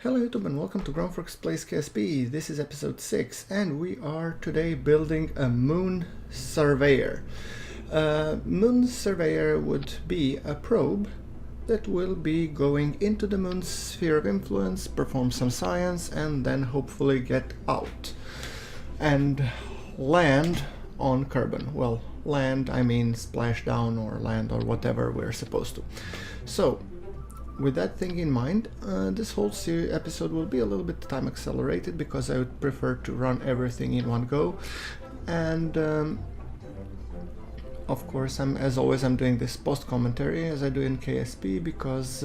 Hello YouTube and welcome to GrunfWorks Plays KSP. This is episode 6 and we are today building a Moon Surveyor. Moon Surveyor would be a probe that will be going into the Moon's sphere of influence, perform some science and then hopefully get out and land on Kerbin. Well, land, I mean splash down or land or whatever we're supposed to. So, with that thing in mind, this whole episode will be a little bit time accelerated because I would prefer to run everything in one go. And of course, as always, I'm doing this post commentary as I do in KSP because,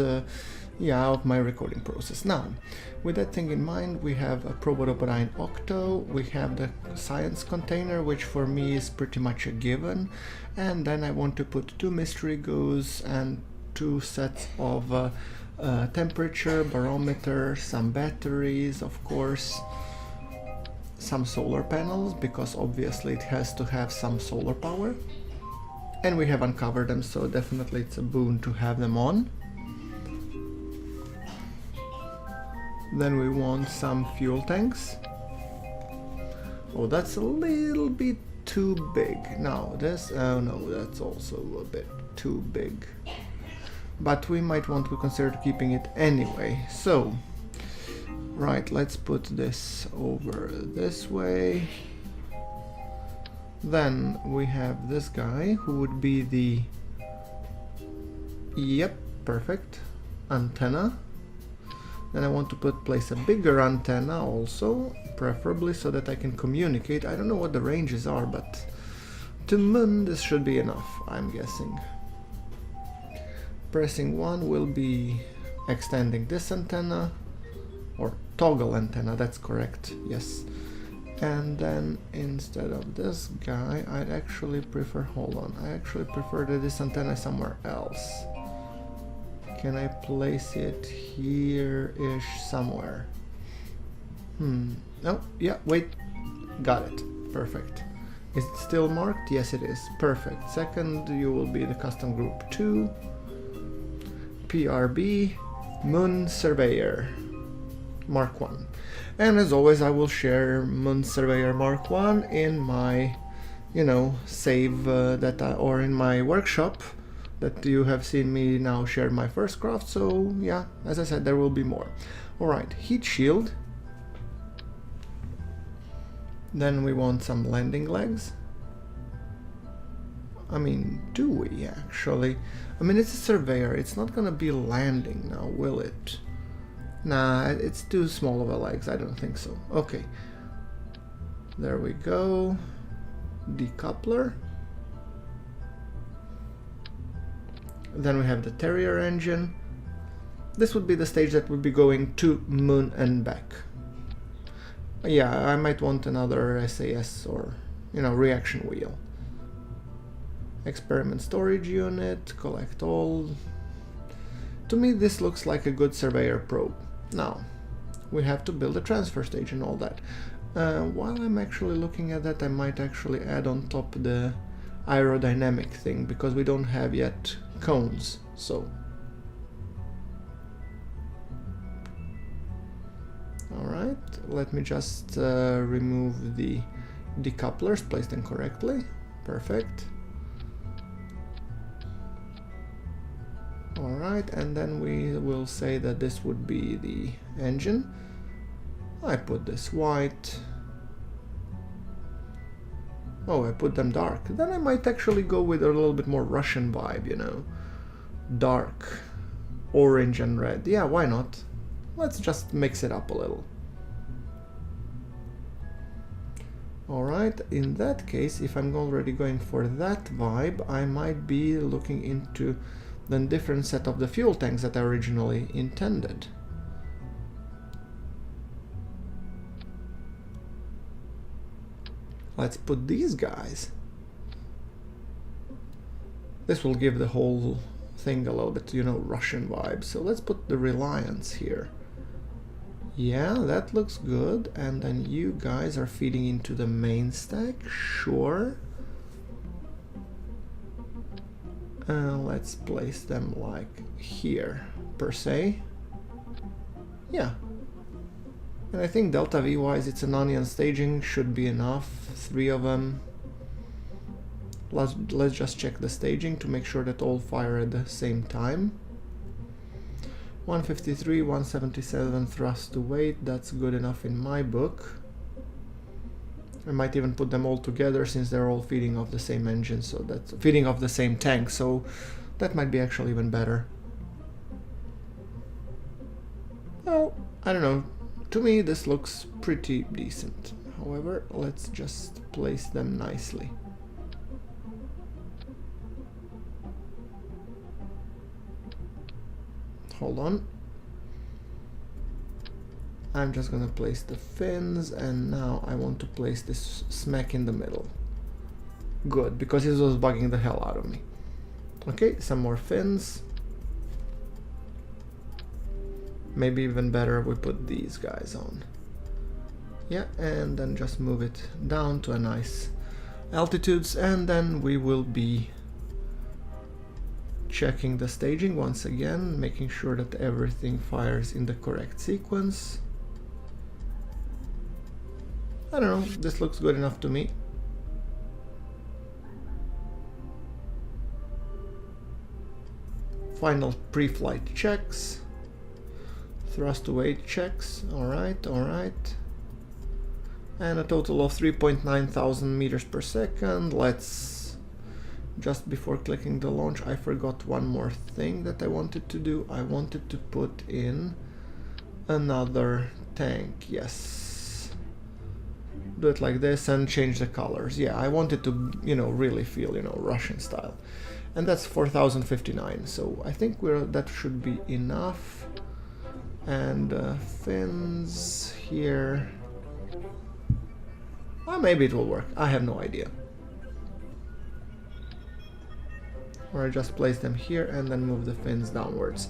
yeah, of my recording process. Now, with that thing in mind, we have a Probodobrine Octo, we have the science container, which for me is pretty much a given, and then I want to put 2 mystery goes and 2 sets of temperature, barometer, some batteries, of course, some solar panels, because obviously it has to have some solar power. And we have uncovered them, so definitely it's a boon to have them on. Then we want some fuel tanks. Oh, that's a little bit too big. Now this, oh no, that's also a bit too big. But we might want to consider keeping it anyway. So, right, let's put this over this way. Then we have this guy who would be the, yep, perfect, antenna. Then I want to place a bigger antenna also, preferably so that I can communicate. I don't know what the ranges are, but to Moon this should be enough, I'm guessing. Pressing 1 will be extending this antenna, or toggle antenna, that's correct, yes. And then instead of this guy, I'd actually prefer, hold on, I actually prefer that this antenna is somewhere else. Can I place it here-ish somewhere? Oh, yeah, wait, got it, perfect. Is it still marked? Yes it is, perfect. Second, you will be the custom group 2. PRB, Moon Surveyor, Mark 1. And as always, I will share Moon Surveyor Mark 1 in my, save or in my workshop that you have seen me now share my first craft. So yeah, as I said, there will be more. Alright, heat shield. Then we want some landing legs. I mean, do we actually? I mean, it's a surveyor, it's not gonna be landing now, will it? Nah, it's too small of a legs, I don't think so. Okay. There we go. Decoupler. Then we have the Terrier engine. This would be the stage that would be going to Moon and back. Yeah, I might want another SAS or, reaction wheel. Experiment storage unit, collect all. To me this looks like a good surveyor probe. Now, we have to build a transfer stage and all that. While I'm actually looking at that, I might actually add on top the aerodynamic thing, because we don't have yet cones, so. Alright, let me just remove the decouplers, place them correctly, perfect. Alright, and then we will say that this would be the engine. I put this white. Oh, I put them dark. Then I might actually go with a little bit more Russian vibe, Dark, orange and red. Yeah, why not? Let's just mix it up a little. Alright, in that case, if I'm already going for that vibe, I might be looking into the different set of the fuel tanks that I originally intended. Let's put these guys. This will give the whole thing a little bit, Russian vibe. So let's put the Reliance here. Yeah, that looks good. And then you guys are feeding into the main stack, sure. Let's place them like here, per se. Yeah, And I think delta V wise it's an onion staging, should be enough, 3 of them. Let's just check the staging to make sure that all fire at the same time. 153, 177 thrust to weight, that's good enough in my book. I might even put them all together since they're all feeding off the same engine, so that's feeding off the same tank, so that might be actually even better. Well, I don't know. To me this looks pretty decent. However, let's just place them nicely. Hold on. I'm just gonna place the fins, and now I want to place this smack in the middle. Good, because this was bugging the hell out of me. Okay, some more fins. Maybe even better we put these guys on. Yeah, and then just move it down to a nice altitudes, and then we will be checking the staging once again, making sure that everything fires in the correct sequence. I don't know, this looks good enough to me. Final pre-flight checks. Thrust to weight checks. Alright, alright. And a total of 3.9 thousand meters per second. Let's, just before clicking the launch, I forgot one more thing that I wanted to do. I wanted to put in another tank. Yes. Do it like this and change the colors. Yeah, I wanted to, really feel, Russian style. And that's 4059. So I think that should be enough. And fins here. Maybe it will work. I have no idea. Or I just place them here and then move the fins downwards.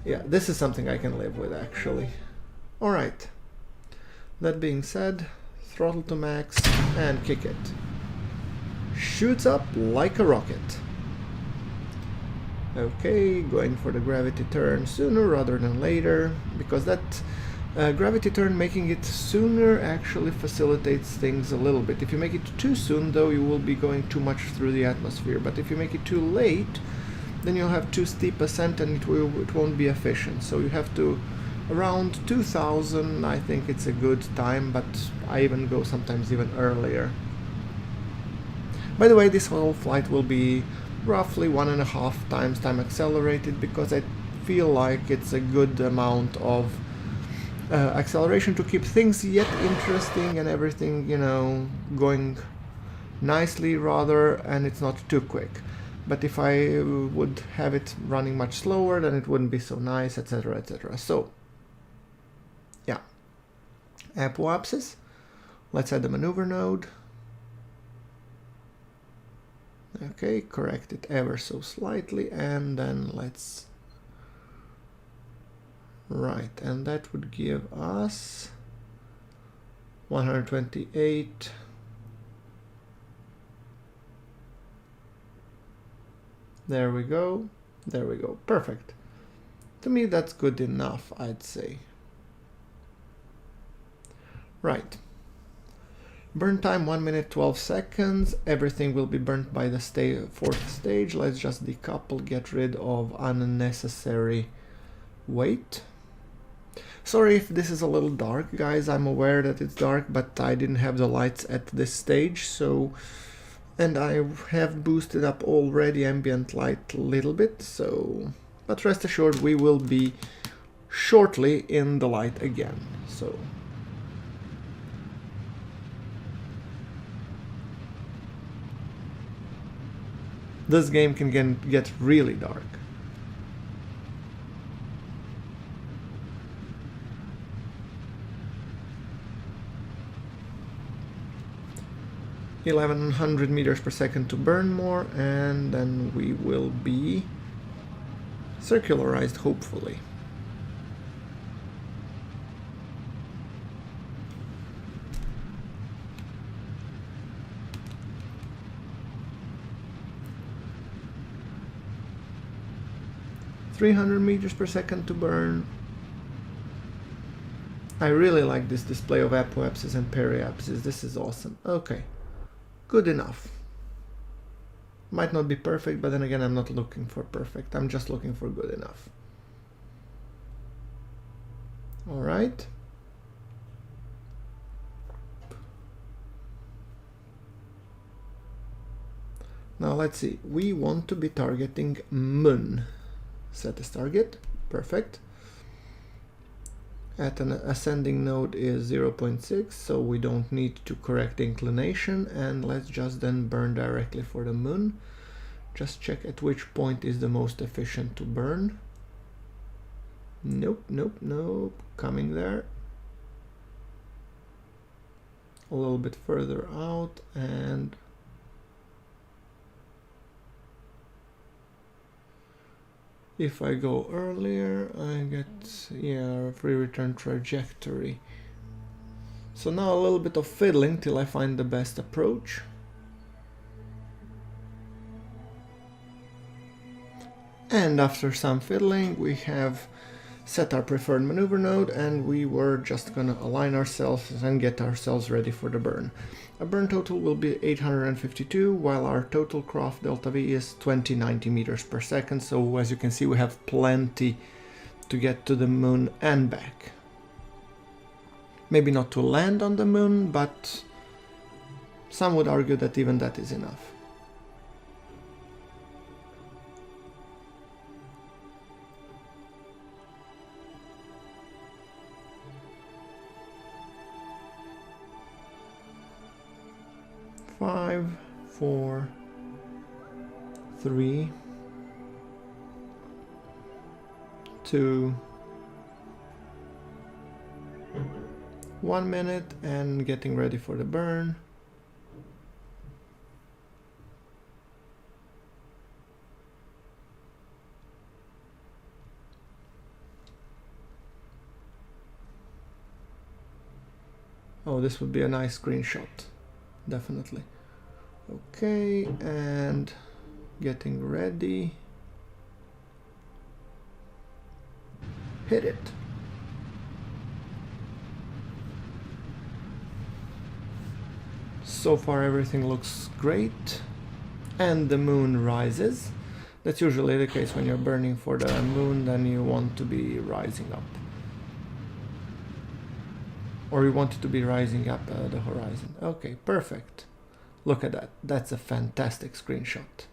Yeah, this is something I can live with actually. Alright. That being said, throttle to max and kick it. Shoots up like a rocket. Okay, going for the gravity turn sooner rather than later, because that gravity turn, making it sooner, actually facilitates things a little bit. If you make it too soon, though, you will be going too much through the atmosphere, but if you make it too late, then you'll have too steep ascent and it won't be efficient. So you have to, around 2000, I think it's a good time, but I even go sometimes even earlier. By the way, this whole flight will be roughly 1.5 times time accelerated, because I feel like it's a good amount of acceleration to keep things yet interesting and everything, going nicely rather, and it's not too quick. But if I would have it running much slower, then it wouldn't be so nice, etc, etc. So, yeah. Apoapsis. Let's add the maneuver node. Okay, correct it ever so slightly, and then let's... Right, and that would give us 128. There we go. There we go. Perfect. To me, that's good enough, I'd say. Right. Burn time 1 minute 12 seconds. Everything will be burnt by the fourth stage. Let's just decouple, get rid of unnecessary weight. Sorry if this is a little dark, guys. I'm aware that it's dark, but I didn't have the lights at this stage, so... And I have boosted up already ambient light a little bit, so... But rest assured, we will be shortly in the light again, so... This game can get really dark. (1100 meters per second to burn more, and then we will be circularized, hopefully. (300 meters per second to burn). I really like this display of apoapses and periapses. This is awesome. Okay, good enough. Might not be perfect, but then again, I'm not looking for perfect. I'm just looking for good enough. All right. Now let's see. We want to be targeting Moon. Set as target. Perfect. At an ascending node is 0.6, so we don't need to correct the inclination, and let's just then burn directly for the Moon. Just check at which point is the most efficient to burn. Nope, nope, nope, coming there. A little bit further out, and if I go earlier, I get, yeah, a free return trajectory. So now a little bit of fiddling till I find the best approach. And after some fiddling, we have set our preferred maneuver node, and we were just gonna align ourselves and get ourselves ready for the burn. Our burn total will be 852, while our total craft delta V is 2090 meters per second. So as you can see, we have plenty to get to the Moon and back. Maybe not to land on the Moon, but some would argue that even that is enough. Five, 4, 3, 2, 1 minute, and getting ready for the burn. Oh, this would be a nice screenshot, definitely. Okay, and getting ready. Hit it. So far everything looks great, and the Moon rises. That's usually the case when you're burning for the Moon, then you want to be rising up. Or you want it to be rising up the horizon. Okay, perfect. Look at that. That's a fantastic screenshot.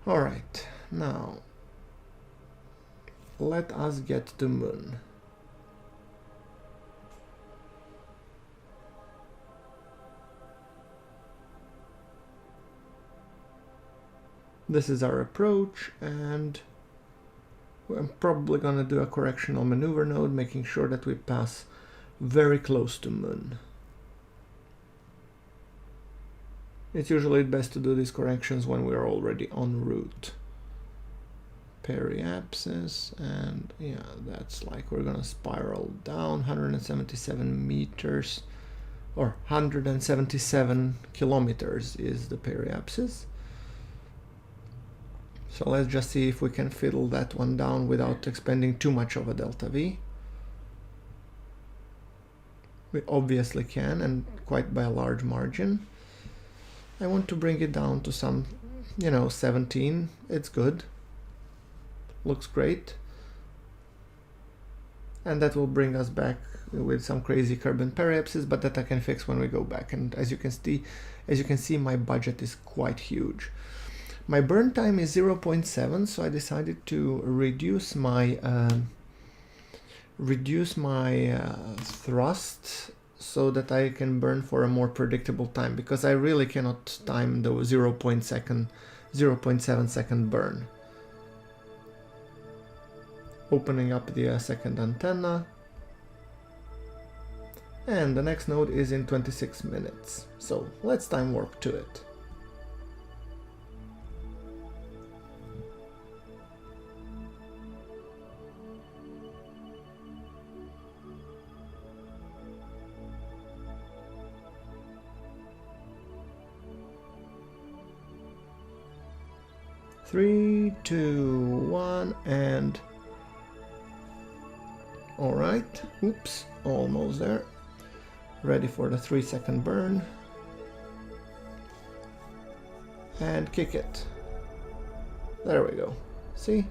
All right, now let us get to Moon. This is our approach, and I'm probably gonna do a correctional maneuver node, making sure that we pass very close to Moon. It's usually best to do these corrections when we're already en route. Periapsis, and yeah, that's like we're gonna spiral down 177 meters, or 177 kilometers is the periapsis. So let's just see if we can fiddle that one down without expending too much of a delta V. We obviously can, and quite by a large margin. I want to bring it down to some, 17. It's good. Looks great. And that will bring us back with some crazy Kerbin periapsis, but that I can fix when we go back. And as you can see, my budget is quite huge. My burn time is 0.7, so I decided to reduce my thrust so that I can burn for a more predictable time, because I really cannot time the 0.7 second burn. Opening up the second antenna, and the next node is in 26 minutes. So let's time warp to it. 3, 2, 1, and... Alright, oops, almost there. Ready for the 3-second burn. And kick it. There we go. See?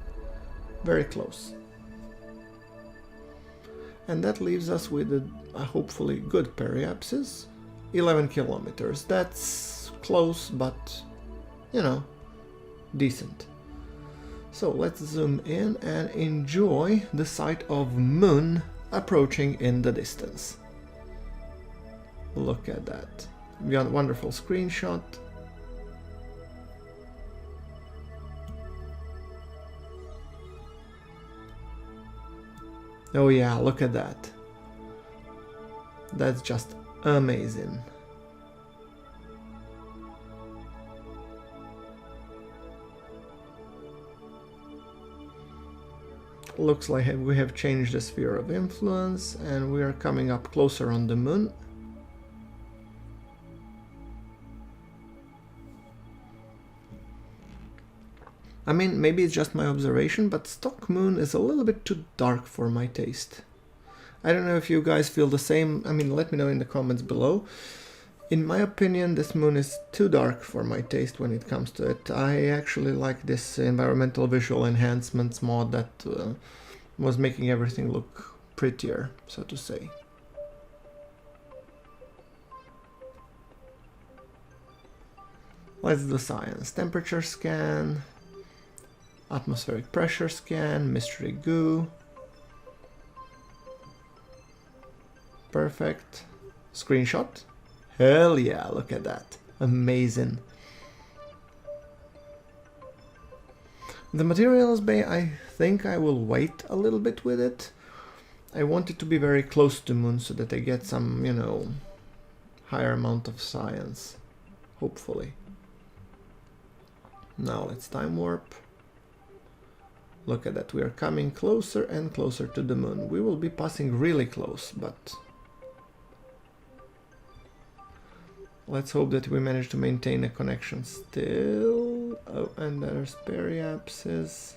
Very close. And that leaves us with a hopefully good periapsis. 11 kilometers. That's close, but, you know, decent. So let's zoom in and enjoy the sight of Moon approaching in the distance. Look at that. We got a wonderful screenshot. Oh yeah, look at that. That's just amazing. Looks like we have changed the sphere of influence and we are coming up closer on the Moon. I mean, maybe it's just my observation, but stock Moon is a little bit too dark for my taste. I don't know if you guys feel the same. I mean, let me know in the comments below. In my opinion, this Moon is too dark for my taste when it comes to it. I actually like this environmental visual enhancements mod that was making everything look prettier, so to say. Let's do science. Temperature scan. Atmospheric pressure scan, mystery goo. Perfect. Screenshot. Hell yeah, look at that. Amazing. The materials bay, I think I will wait a little bit with it. I want it to be very close to Moon so that I get some, you know, higher amount of science. Hopefully. Now let's time warp. Look at that, we are coming closer and closer to the Moon. We will be passing really close, but let's hope that we manage to maintain a connection still. Oh, and there's periapsis.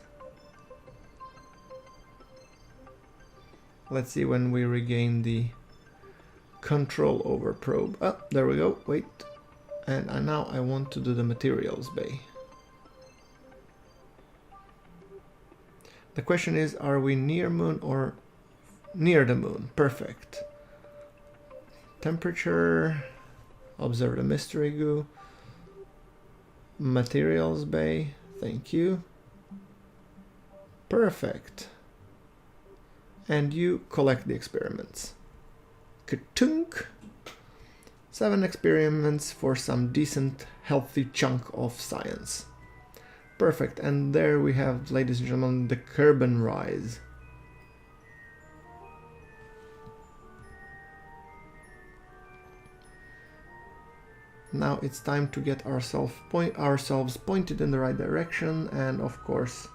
Let's see when we regain the control over probe. Oh, there we go, wait. And now I want to do the materials bay. The question is, are we near Moon or near the Moon? Perfect. Temperature, observe the mystery goo. Materials bay, thank you. Perfect. And you collect the experiments. Ka-tunk! 7 experiments for some decent, healthy chunk of science. Perfect, and there we have, ladies and gentlemen, the Kerbin rise. Now it's time to get ourselves pointed in the right direction, and of course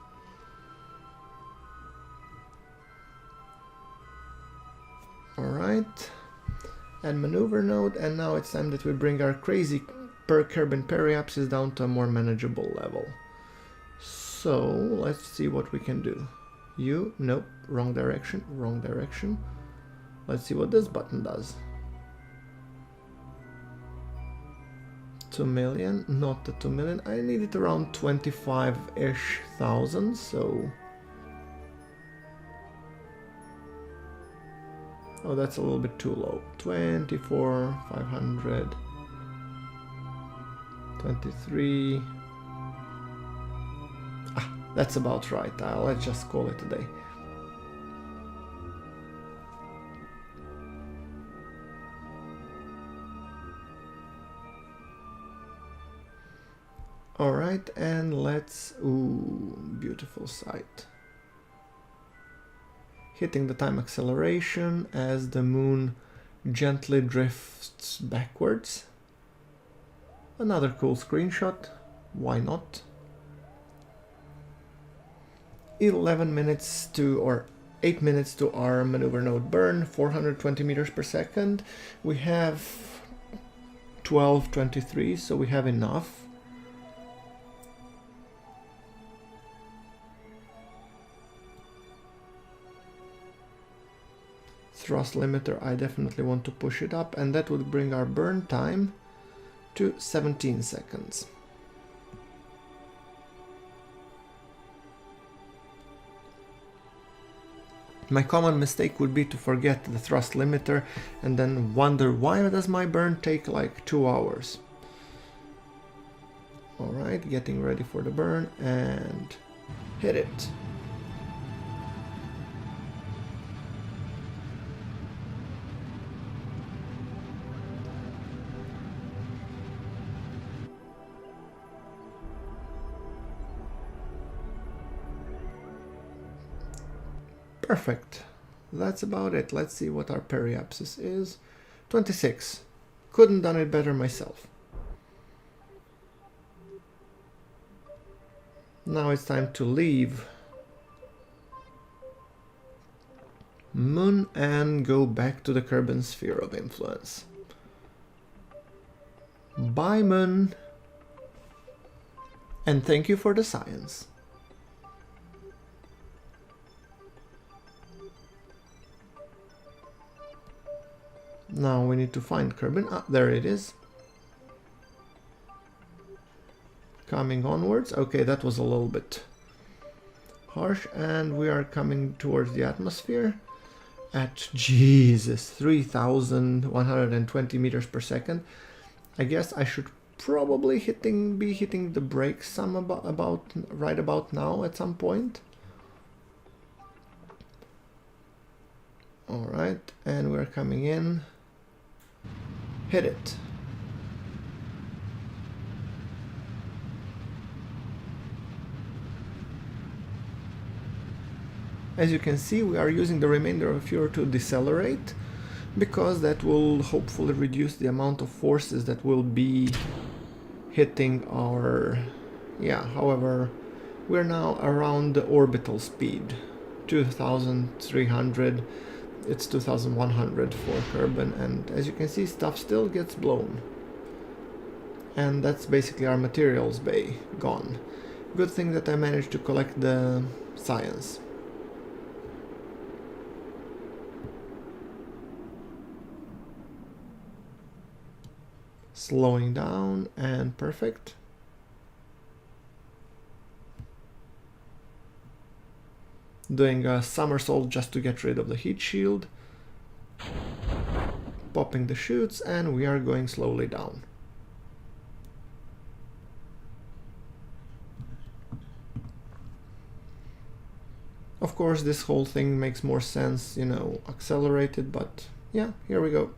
alright, and maneuver node, and now it's time that we bring our crazy Kerbin periapsis down to a more manageable level. So let's see what we can do. Nope, wrong direction, wrong direction. Let's see what this button does. 2 million, not the 2 million. I need it around 25-ish thousand, so... Oh, that's a little bit too low. 24,500. 23... That's about right. Let's just call it a day. Alright, and let's... Ooh, beautiful sight. Hitting the time acceleration as the Moon gently drifts backwards. Another cool screenshot. Why not? 11 minutes to, or 8 minutes to our maneuver node burn, 420 meters per second. We have 1223, so we have enough. thrust limiter, I definitely want to push it up, and that would bring our burn time to 17 seconds. My common mistake would be to forget the thrust limiter and then wonder, why does my burn take like 2 hours? Alright, getting ready for the burn and hit it. Perfect. That's about it. Let's see what our periapsis is. 26. Couldn't done it better myself. Now it's time to leave Moon and go back to the Kerbin sphere of influence. Bye, Moon. And thank you for the science. Now we need to find Kerbin. Ah, there it is. Coming onwards. Okay, that was a little bit harsh. And we are coming towards the atmosphere at, Jesus, 3,120 meters per second. I guess I should probably be hitting the brakes right about now at some point. All right, and we're coming in. Hit it. As you can see, we are using the remainder of fuel to decelerate, because that will hopefully reduce the amount of forces that will be hitting our... Yeah, however, we're now around the orbital speed, 2,300. It's 2,100 for Kerbin, and as you can see, stuff still gets blown. And that's basically our materials bay gone. Good thing that I managed to collect the science. Slowing down, and perfect. Doing a somersault just to get rid of the heat shield. Popping the chutes, and we are going slowly down. Of course, this whole thing makes more sense, you know, accelerated, but yeah, here we go.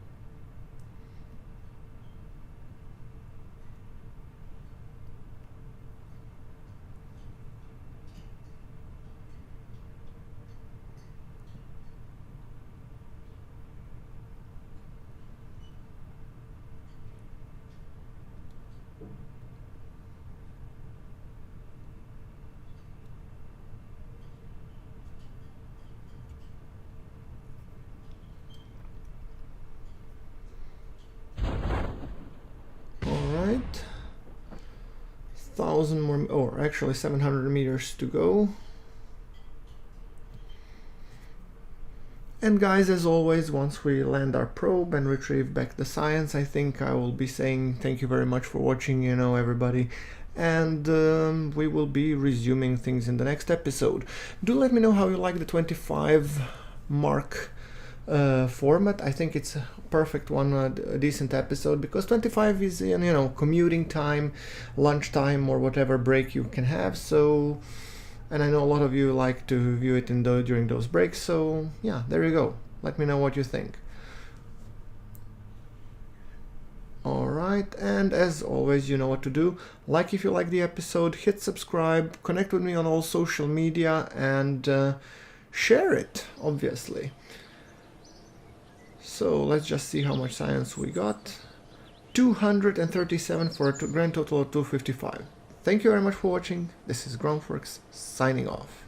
Alright, 1,000 more, or actually 700 meters to go. And guys, as always, once we land our probe and retrieve back the science, I think I will be saying thank you very much for watching, you know, everybody. And we will be resuming things in the next episode. Do let me know how you like the 25 mark format. I think it's a perfect one, a decent episode, because 25 is, you know, commuting time, lunchtime, or whatever break you can have. So, and I know a lot of you like to view it during those breaks. So yeah, there you go. Let me know what you think. Alright, and as always, you know what to do. Like if you like the episode, hit subscribe, connect with me on all social media, and share it, obviously. So let's just see how much science we got. 237 for a grand total of 255. Thank you very much for watching. This is GrunfWorks signing off.